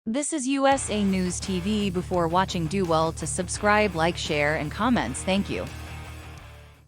This is USA News TV. Before watching, do well to subscribe, like, share, and comments. Thank you.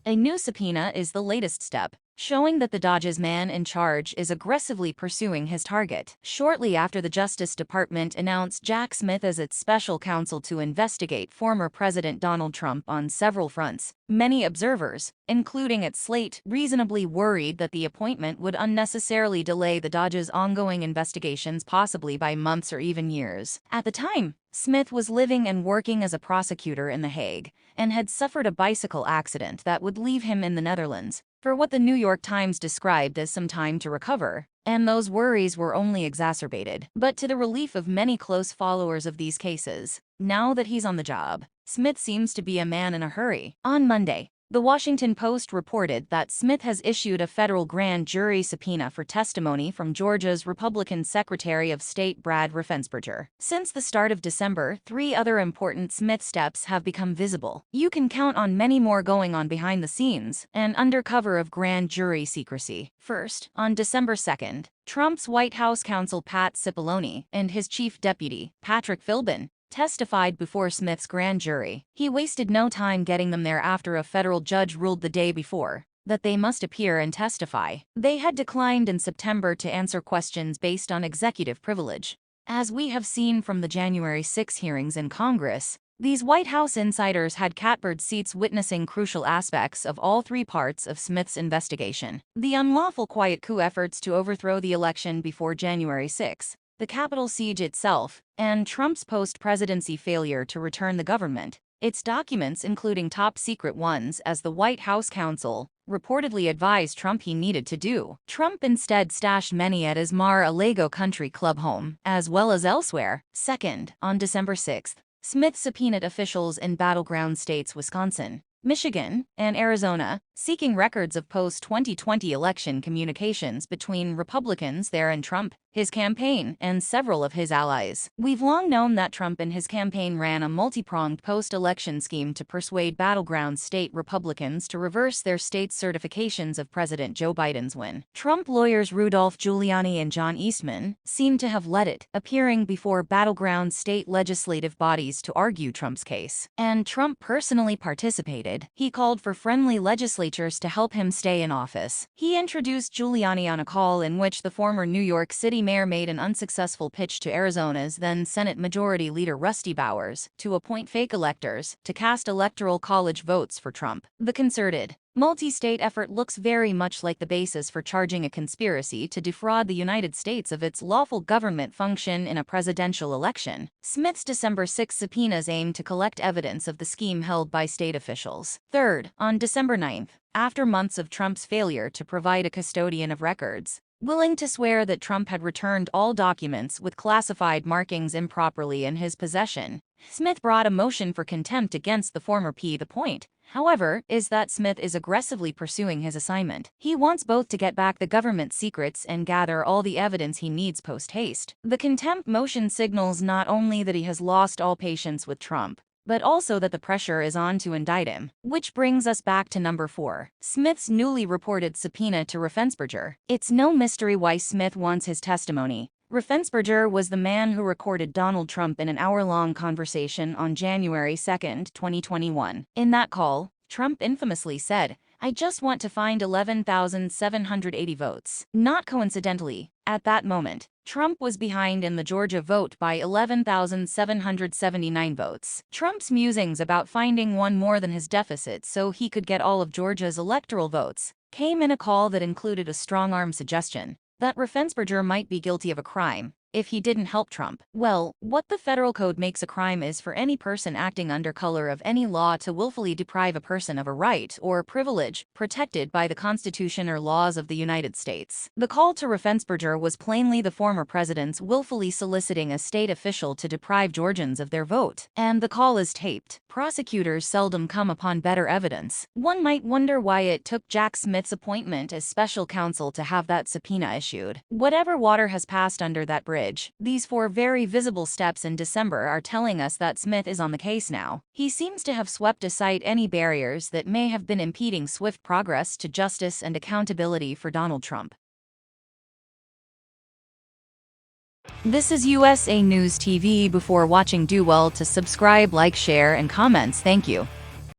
A new subpoena is the latest step, showing that the Dodge's man in charge is aggressively pursuing his target. Shortly after the Justice Department announced Jack Smith as its special counsel to investigate former President Donald Trump on several fronts, many observers, including at Slate, reasonably worried that the appointment would unnecessarily delay the Dodge's ongoing investigations, possibly by months or even years. At the time, Smith was living and working as a prosecutor in The Hague and had suffered a bicycle accident that would leave him in the Netherlands for what the New York Times described as some time to recover, and those worries were only exacerbated. But to the relief of many close followers of these cases, now that he's on the job, Smith seems to be a man in a hurry. On Monday, The Washington Post reported that Smith has issued a federal grand jury subpoena for testimony from Georgia's Republican Secretary of State Brad Raffensperger. Since the start of December, 3 other important Smith steps have become visible. You can count on many more going on behind the scenes and under cover of grand jury secrecy. First, on December 2nd, Trump's White House counsel Pat Cipollone and his chief deputy, Patrick Philbin, testified before Smith's grand jury. He wasted no time getting them there after a federal judge ruled the day before that they must appear and testify. They had declined in September to answer questions based on executive privilege. As we have seen from the January 6 hearings in Congress, these White House insiders had catbird seats witnessing crucial aspects of all 3 parts of Smith's investigation: the unlawful quiet coup efforts to overthrow the election before January 6, the Capitol siege itself, and Trump's post-presidency failure to return the government, its documents including top-secret ones, as the White House counsel reportedly advised Trump he needed to do. Trump instead stashed many at his Mar-a-Lago country club home, as well as elsewhere. Second, on December 6, Smith subpoenaed officials in battleground states Wisconsin, Michigan, and Arizona, seeking records of post-2020 election communications between Republicans there and Trump, his campaign, and several of his allies. We've long known that Trump and his campaign ran a multi-pronged post-election scheme to persuade battleground state Republicans to reverse their state's certifications of President Joe Biden's win. Trump lawyers Rudolph Giuliani and John Eastman seem to have led it, appearing before battleground state legislative bodies to argue Trump's case. And Trump personally participated. He called for friendly legislatures to help him stay in office. He introduced Giuliani on a call in which the former New York City mayor made an unsuccessful pitch to Arizona's then Senate Majority Leader Rusty Bowers to appoint fake electors to cast electoral college votes for Trump. The concerted, multi-state effort looks very much like the basis for charging a conspiracy to defraud the United States of its lawful government function in a presidential election. Smith's December 6 subpoenas aim to collect evidence of the scheme held by state officials. Third, on December 9, after months of Trump's failure to provide a custodian of records, willing to swear that Trump had returned all documents with classified markings improperly in his possession, Smith brought a motion for contempt against the former P. The point, however, is that Smith is aggressively pursuing his assignment. He wants both to get back the government secrets and gather all the evidence he needs post-haste. The contempt motion signals not only that he has lost all patience with Trump, but also that the pressure is on to indict him. Which brings us back to number 4, Smith's newly reported subpoena to Raffensperger. It's no mystery why Smith wants his testimony. Raffensperger was the man who recorded Donald Trump in an hour-long conversation on January 2, 2021. In that call, Trump infamously said, "I just want to find 11,780 votes." Not coincidentally, at that moment, Trump was behind in the Georgia vote by 11,779 votes. Trump's musings about finding one more than his deficit so he could get all of Georgia's electoral votes came in a call that included a strong-arm suggestion that Raffensperger might be guilty of a crime if he didn't help Trump. Well, what the federal code makes a crime is for any person acting under color of any law to willfully deprive a person of a right or privilege protected by the Constitution or laws of the United States. The call to Raffensperger was plainly the former president's willfully soliciting a state official to deprive Georgians of their vote. And the call is taped. Prosecutors seldom come upon better evidence. One might wonder why it took Jack Smith's appointment as special counsel to have that subpoena issued. Whatever water has passed under that bridge, these 4 very visible steps in December are telling us that Smith is on the case now. He seems to have swept aside any barriers that may have been impeding swift progress to justice and accountability for Donald Trump. This is USA News TV. Before watching, do well to subscribe, like, share, and comments. Thank you.